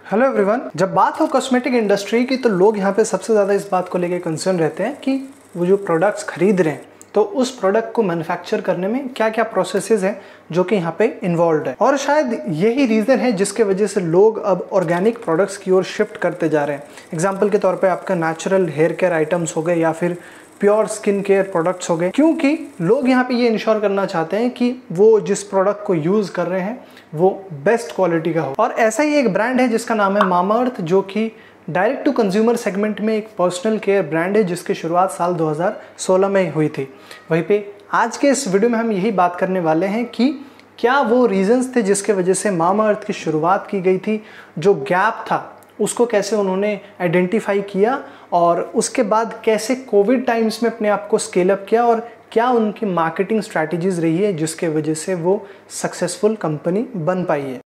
Hello everyone. जब बात हो कॉस्मेटिक इंडस्ट्री की तो लोग यहाँ पे सबसे ज़्यादा इस बात को लेकर कंसर्न रहते हैं कि वो जो प्रोडक्ट्स खरीद रहे हैं तो उस प्रोडक्ट को मैन्युफैक्चर करने में क्या क्या प्रोसेसेस हैं जो कि यहाँ पे इन्वॉल्व है। और शायद यही रीज़न है जिसके वजह से लोग अब ऑर्गेनिक प्रोडक्ट्स की ओर शिफ्ट करते जा रहे हैं। एग्जाम्पल के तौर पर आपका नेचुरल हेयर केयर आइटम्स हो गए या फिर प्योर स्किन केयर प्रोडक्ट्स हो गए, क्योंकि लोग यहाँ पे ये इंश्योर करना चाहते हैं कि वो जिस प्रोडक्ट को यूज़ कर रहे हैं वो बेस्ट क्वालिटी का हो। और ऐसा ही एक ब्रांड है जिसका नाम है मामाअर्थ, जो कि डायरेक्ट टू कंज्यूमर सेगमेंट में एक पर्सनल केयर ब्रांड है जिसकी शुरुआत साल 2016 में हुई थी। वहीं पे आज के इस वीडियो में हम यही बात करने वाले हैं कि क्या वो रीजंस थे जिसके वजह से मामाअर्थ की शुरुआत की गई थी, जो गैप था उसको कैसे उन्होंने आइडेंटिफाई किया और उसके बाद कैसे कोविड टाइम्स में अपने आप को स्केल अप किया और क्या उनकी मार्केटिंग स्ट्रैटेजीज रही है जिसके वजह से वो सक्सेसफुल कंपनी बन पाई है।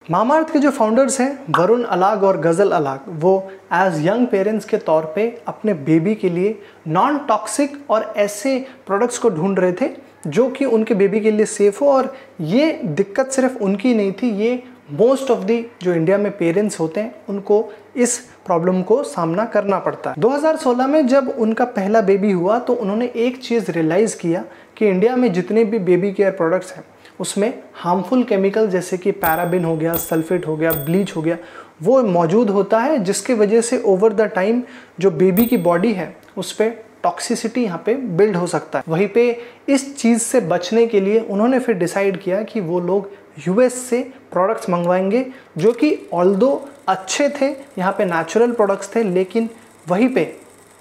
मामाअर्थ के जो फाउंडर्स हैं वरुण अलाग और गजल अलाग, वो एज यंग पेरेंट्स के तौर पे अपने बेबी के लिए नॉन टॉक्सिक और ऐसे प्रोडक्ट्स को ढूंढ रहे थे जो कि उनके बेबी के लिए सेफ हो। और ये दिक्कत सिर्फ उनकी नहीं थी, ये मोस्ट ऑफ दी जो इंडिया में पेरेंट्स होते हैं उनको इस प्रॉब्लम को सामना करना पड़ता है। 2016 में जब उनका पहला बेबी हुआ तो उन्होंने एक चीज़ रियलाइज़ किया कि इंडिया में जितने भी बेबी केयर प्रोडक्ट्स हैं उसमें हार्मफुल केमिकल जैसे कि पैराबिन हो गया, सल्फेट हो गया, ब्लीच हो गया, वो मौजूद होता है, जिसके वजह से ओवर द टाइम जो बेबी की बॉडी है उस पर टॉक्सिसिटी यहाँ पे बिल्ड हो सकता है। वहीं पे इस चीज़ से बचने के लिए उन्होंने फिर डिसाइड किया कि वो लोग यूएस से प्रोडक्ट्स मंगवाएंगे जो कि ऑल्दो अच्छे थे, यहाँ पे नेचुरल प्रोडक्ट्स थे, लेकिन वहीं पे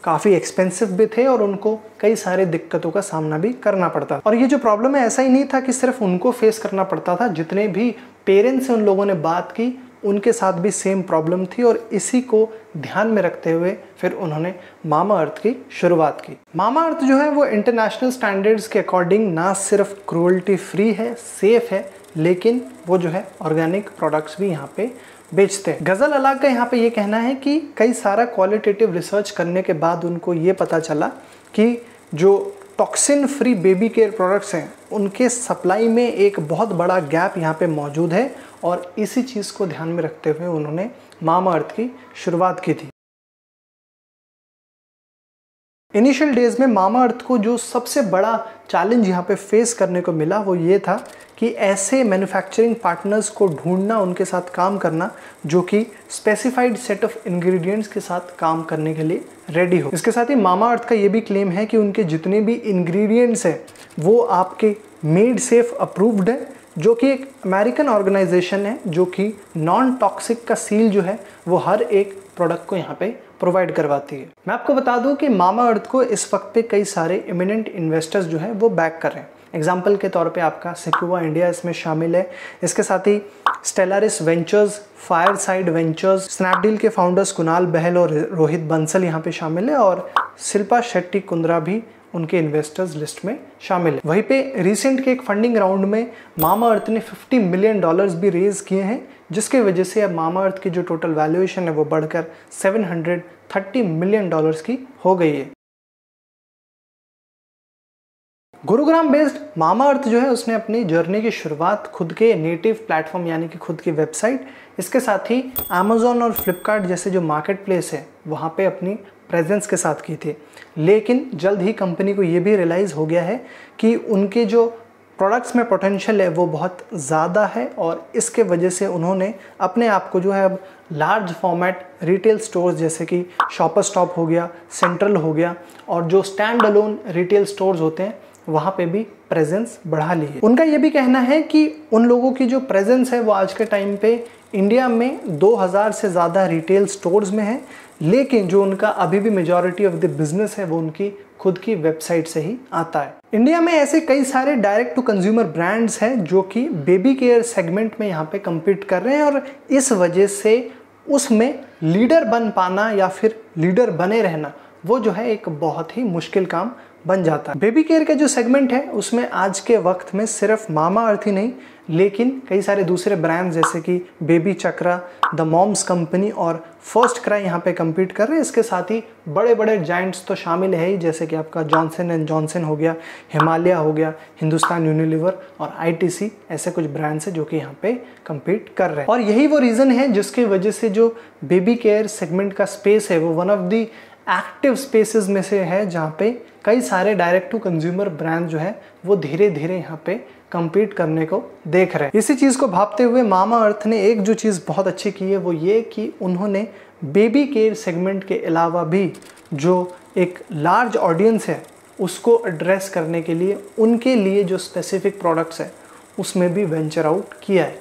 काफ़ी एक्सपेंसिव भी थे और उनको कई सारे दिक्कतों का सामना भी करना पड़ता। और ये जो प्रॉब्लम है ऐसा ही नहीं था कि सिर्फ उनको फेस करना पड़ता था, जितने भी पेरेंट्स से उन लोगों ने बात की उनके साथ भी सेम प्रॉब्लम थी। और इसी को ध्यान में रखते हुए फिर उन्होंने मामाअर्थ की शुरुआत की। मामाअर्थ जो है वो इंटरनेशनल स्टैंडर्ड्स के अकॉर्डिंग ना सिर्फ क्रूअल्टी फ्री है, सेफ है, लेकिन वो जो है ऑर्गेनिक प्रोडक्ट्स भी यहाँ पे बेचते हैं। गजल अलाग का यहाँ पे ये कहना है कि कई सारा क्वालिटेटिव रिसर्च करने के बाद उनको ये पता चला कि जो toxin free baby care products हैं उनके सप्लाई में एक बहुत बड़ा गैप यहाँ पे मौजूद है और इसी चीज़ को ध्यान में रखते हुए उन्होंने मामाअर्थ की शुरुआत की थी। इनिशियल डेज में मामाअर्थ को जो सबसे बड़ा चैलेंज यहाँ पे फेस करने को मिला वो ये था कि ऐसे मैन्युफैक्चरिंग पार्टनर्स को ढूंढना, उनके साथ काम करना जो कि स्पेसिफाइड सेट ऑफ इंग्रेडिएंट्स के साथ काम करने के लिए रेडी हो। इसके साथ ही मामाअर्थ का ये भी क्लेम है कि उनके जितने भी इंग्रेडिएंट्स हैं वो आपके मेड सेफ अप्रूव्ड है, जो कि एक अमेरिकन ऑर्गेनाइजेशन है जो कि नॉन टॉक्सिक का सील जो है वो हर एक प्रोडक्ट को यहाँ पे प्रोवाइड करवाती है। मैं आपको बता दूं कि मामाअर्थ को इस वक्त पे कई सारे इमिनेंट इन्वेस्टर्स जो है वो बैक कर रहे हैं। एग्जाम्पल के तौर पे आपका सिक्युआ इंडिया इसमें शामिल है। इसके साथ ही स्टेलारिस वेंचर्स, फायरसाइड वेंचर्स, स्नैपडील के फाउंडर्स कुणाल बहल और रोहित बंसल यहाँ पे शामिल है और शिल्पा शेट्टी कुंद्रा भी उनके इन्वेस्टर्स लिस्ट में शामिल है। वहीं पे रिसेंट के एक फंडिंग राउंड में मामाअर्थ ने $50 मिलियन भी रेज किए हैं, जिसके वजह से अब मामाअर्थ की जो टोटल वैल्यूएशन है वो बढ़कर $730 मिलियन की हो गई है। गुरुग्राम बेस्ड मामाअर्थ जो है उसने अपनी जर्नी की शुरुआत खुद के नेटिव प्लेटफॉर्म यानी कि खुद की वेबसाइट, इसके साथ ही अमेज़ॉन और फ्लिपकार्ट जैसे जो मार्केट प्लेस है वहाँ पे अपनी प्रेजेंस के साथ की थी। लेकिन जल्द ही कंपनी को ये भी रियलाइज़ हो गया है कि उनके जो प्रोडक्ट्स में पोटेंशियल है वो बहुत ज़्यादा है और इसके वजह से उन्होंने अपने आप को जो है अब लार्ज फॉर्मेट रिटेल स्टोर्स जैसे कि शॉपर स्टॉप हो गया, सेंट्रल हो गया और जो स्टैंड अलोन रिटेल स्टोर्स होते हैं वहाँ पे भी प्रेजेंस बढ़ा ली है। उनका ये भी कहना है कि उन लोगों की जो प्रेजेंस है वो आज के टाइम पे इंडिया में 2000 से ज़्यादा रिटेल स्टोर्स में है, लेकिन जो उनका अभी भी मेजॉरिटी ऑफ द बिजनेस है वो उनकी खुद की वेबसाइट से ही आता है। इंडिया में ऐसे कई सारे डायरेक्ट टू कंज्यूमर ब्रांड्स हैं जो कि बेबी केयर सेगमेंट में यहाँ पे कम्पीट कर रहे हैं और इस वजह से उसमें लीडर बन पाना या फिर लीडर बने रहना वो जो है एक बहुत ही मुश्किल काम बन जाता है। बेबी केयर का जो सेगमेंट है उसमें आज के वक्त में सिर्फ मामाअर्थ ही नहीं लेकिन कई सारे दूसरे ब्रांड्स जैसे कि baby Chakra, the moms company और फर्स्ट क्राई यहाँ पे कम्पीट कर रहे हैं। इसके साथ ही बड़े बड़े जाइंट्स तो शामिल है ही, जैसे कि आपका जॉनसन एंड जॉनसन हो गया, हिमालय हो गया, हिंदुस्तान यूनिलीवर और आईटीसी, ऐसे कुछ ब्रांड्स हैं जो कि यहाँ पे कम्पीट कर रहे हैं। और यही वो रीज़न है जिसकी वजह से जो बेबी केयर सेगमेंट का स्पेस है वो one of the active spaces में से है, जहाँ पे कई सारे डायरेक्ट टू कंज्यूमर ब्रांड जो है वो धीरे धीरे यहाँ पे कम्पीट करने को देख रहे हैं। इसी चीज़ को भापते हुए मामाअर्थ ने एक जो चीज़ बहुत अच्छी की है वो ये कि उन्होंने बेबी केयर सेगमेंट के अलावा भी जो एक लार्ज ऑडियंस है उसको एड्रेस करने के लिए उनके लिए जो स्पेसिफिक प्रोडक्ट्स है उसमें भी वेंचर आउट किया है।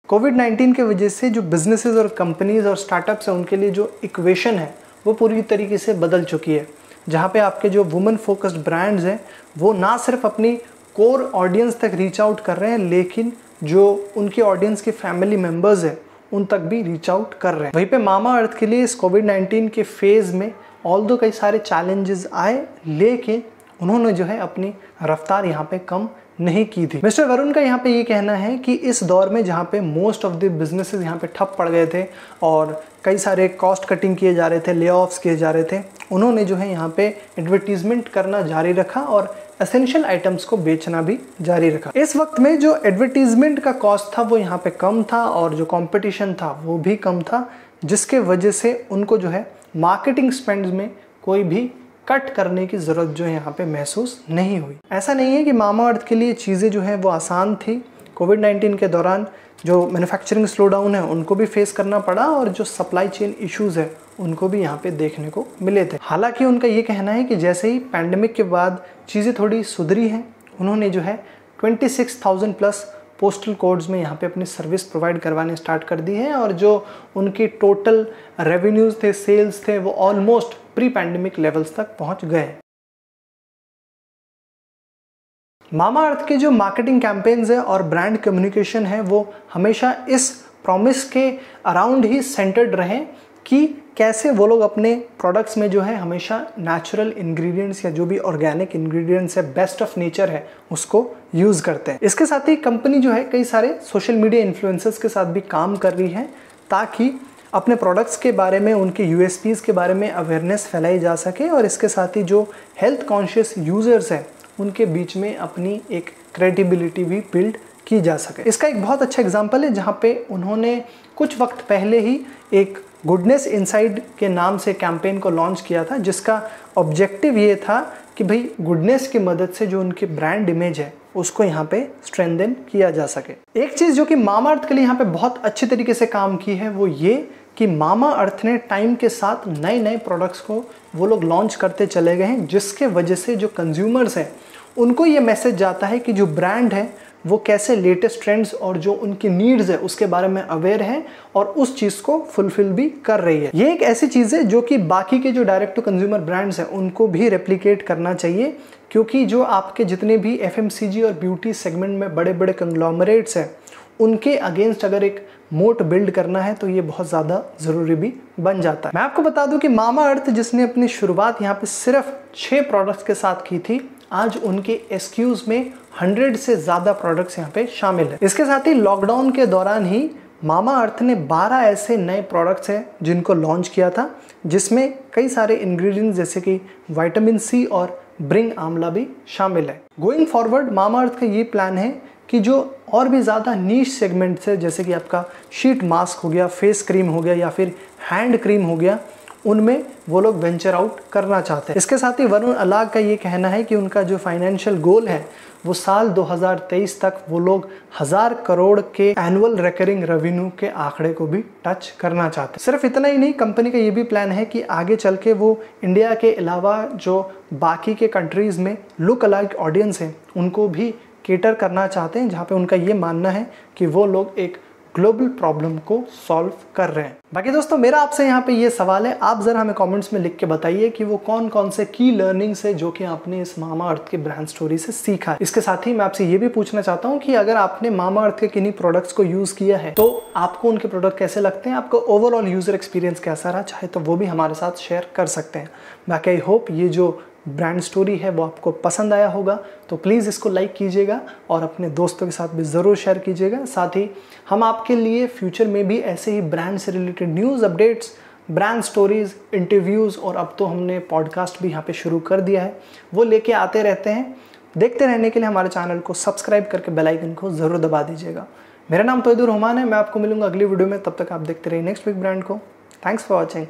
कोविड-19 के वजह से जो बिजनेसेस और कंपनीज और स्टार्टअप्स हैं उनके लिए जो इक्वेशन है वो पूरी तरीके से बदल चुकी है, जहाँ पे आपके जो वुमेन फोकस्ड ब्रांड्स हैं वो ना सिर्फ अपनी कोर ऑडियंस तक रीच आउट कर रहे हैं लेकिन जो उनकी ऑडियंस के फैमिली मेम्बर्स हैं उन तक भी रीच आउट कर रहे हैं। वहीं पे मामाअर्थ के लिए इस कोविड-19 के फेज़ में ऑल्दो कई सारे चैलेंजेस आए लेकिन उन्होंने जो है अपनी रफ्तार यहाँ पे कम नहीं की थी। मिस्टर वरुण का यहाँ पे ये कहना है कि इस दौर में जहाँ पे मोस्ट ऑफ द बिजनेसेस यहाँ पे ठप पड़ गए थे और कई सारे कॉस्ट कटिंग किए जा रहे थे, ले ऑफ्स किए जा रहे थे, उन्होंने जो है यहाँ पे एडवर्टीजमेंट करना जारी रखा और एसेंशियल आइटम्स को बेचना भी जारी रखा। इस वक्त में जो एडवर्टीजमेंट का कॉस्ट था वो यहाँ पे कम था और जो कॉम्पिटिशन था वो भी कम था, जिसके वजह से उनको जो है मार्केटिंग स्पेंड्स में कोई भी कट करने की ज़रूरत जो है यहाँ पे महसूस नहीं हुई। ऐसा नहीं है कि मामाअर्थ के लिए चीज़ें जो हैं वो आसान थी। कोविड-19 के दौरान जो मैन्युफैक्चरिंग स्लो डाउन है उनको भी फेस करना पड़ा और जो सप्लाई चेन इश्यूज़ है उनको भी यहाँ पे देखने को मिले थे। हालांकि उनका ये कहना है कि जैसे ही पैंडमिक के बाद चीज़ें थोड़ी सुधरी हैं, उन्होंने जो है 26,000 प्लस पोस्टल कोड्स में यहाँ पे अपनी सर्विस प्रोवाइड करवाने स्टार्ट कर दी है और जो उनके टोटल रेवेन्यूज़ थे, सेल्स थे, वो ऑलमोस्ट प्री पैंडेमिक लेवल्स तक पहुँच गए। मामाअर्थ के जो मार्केटिंग कैंपेन्स है और ब्रांड कम्युनिकेशन है वो हमेशा इस प्रॉमिस के अराउंड ही सेंटर्ड रहे कि कैसे वो लोग अपने प्रोडक्ट्स में जो है हमेशा नेचुरल इंग्रेडिएंट्स या जो भी ऑर्गेनिक इंग्रेडिएंट्स है, बेस्ट ऑफ नेचर है, उसको यूज़ करते हैं। इसके साथ ही कंपनी जो है कई सारे सोशल मीडिया इन्फ्लुएंसर्स के साथ भी काम कर रही है ताकि अपने प्रोडक्ट्स के बारे में, उनके यूएसपीज़ के बारे में अवेयरनेस फैलाई जा सके और इसके साथ ही जो हेल्थ कॉन्शियस यूज़र्स हैं उनके बीच में अपनी एक क्रेडिबिलिटी भी बिल्ड की जा सके। इसका एक बहुत अच्छा एग्जांपल है जहाँ पे उन्होंने कुछ वक्त पहले ही एक गुडनेस इनसाइड के नाम से कैंपेन को लॉन्च किया था, जिसका ऑब्जेक्टिव ये था कि भाई गुडनेस की मदद से जो उनकी ब्रांड इमेज है उसको यहाँ पे स्ट्रेंथन किया जा सके। एक चीज़ जो कि मामाअर्थ के लिए यहाँ पे बहुत अच्छी तरीके से काम की है वो ये कि मामाअर्थ ने टाइम के साथ नए नए प्रोडक्ट्स को वो लोग लॉन्च करते चले गए हैं, जिसके वजह से जो कंज्यूमर्स हैं उनको ये मैसेज जाता है कि जो ब्रांड है वो कैसे लेटेस्ट ट्रेंड्स और जो उनकी नीड्स है उसके बारे में अवेयर है और उस चीज़ को फुलफिल भी कर रही है। ये एक ऐसी चीज़ है जो कि बाकी के जो डायरेक्ट टू कंज्यूमर ब्रांड्स हैं उनको भी रेप्लिकेट करना चाहिए, क्योंकि जो आपके जितने भी एफएमसीजी और ब्यूटी सेगमेंट में बड़े बड़े कंग्लोमरेट्स हैं उनके अगेंस्ट अगर एक मोट बिल्ड करना है तो ये बहुत ज़्यादा ज़रूरी भी बन जाता है। मैं आपको बता दूं कि मामाअर्थ जिसने अपनी शुरुआत यहाँ पे सिर्फ 6 प्रोडक्ट्स के साथ की थी, आज उनके एसक्यूज में 100 से ज़्यादा प्रोडक्ट्स यहाँ पे शामिल है। इसके साथ ही लॉकडाउन के दौरान ही मामाअर्थ ने 12 ऐसे नए प्रोडक्ट्स हैं जिनको लॉन्च किया था, जिसमें कई सारे इंग्रेडिएंट्स जैसे कि विटामिन सी और ब्रिंग आंवला भी शामिल है। गोइंग फॉरवर्ड मामाअर्थ का ये प्लान है कि जो और भी ज़्यादा नीश सेगमेंट्स है जैसे कि आपका शीट मास्क हो गया, फेस क्रीम हो गया या फिर हैंड क्रीम हो गया, उनमें वो लोग वेंचर आउट करना चाहते हैं। इसके साथ ही वरुण अलाग का ये कहना है कि उनका जो फाइनेंशियल गोल है वो साल 2023 तक वो लोग 1000 करोड़ के एनुअल रिकरिंग रेवेन्यू के आंकड़े को भी टच करना चाहते हैं। सिर्फ इतना ही नहीं, कंपनी का ये भी प्लान है कि आगे चल के वो इंडिया के अलावा जो बाकी के कंट्रीज़ में लुक अलाइक ऑडियंस है उनको भी केटर करना चाहते हैं, जहाँ पे उनका ये मानना है कि वो लोग एक ग्लोबल प्रॉब्लम को सॉल्व कर रहे हैं। बाकी दोस्तों मेरा आपसे यहाँ पे ये सवाल है, आप जरा हमें कमेंट्स में लिख के बताइए कि वो कौन कौन से की लर्निंग्स है जो कि आपने इस मामाअर्थ के ब्रांड स्टोरी से सीखा है। इसके साथ ही मैं आपसे ये भी पूछना चाहता हूँ कि अगर आपने मामाअर्थ के किन्हीं प्रोडक्ट्स को यूज किया है तो आपको उनके प्रोडक्ट कैसे लगते हैं, आपको ओवरऑल यूजर एक्सपीरियंस कैसा रहा, चाहे तो वो भी हमारे साथ शेयर कर सकते हैं। बाकी आई होप ये जो ब्रांड स्टोरी है वो आपको पसंद आया होगा, तो प्लीज़ इसको लाइक कीजिएगा और अपने दोस्तों के साथ भी ज़रूर शेयर कीजिएगा। साथ ही हम आपके लिए फ्यूचर में भी ऐसे ही ब्रांड से related news updates, brand stories, interviews और अब तो हमने पॉडकास्ट भी यहाँ पे शुरू कर दिया है, वो लेके आते रहते हैं। देखते रहने के लिए हमारे चैनल को सब्सक्राइब करके बेल आइकन को ज़रूर दबा दीजिएगा। मेरा नाम तोहिदुर रहमान है, मैं आपको मिलूंगा अगली वीडियो में, तब तक आप देखते रहिए नेक्स्ट वीक ब्रांड को। Thanks for watching.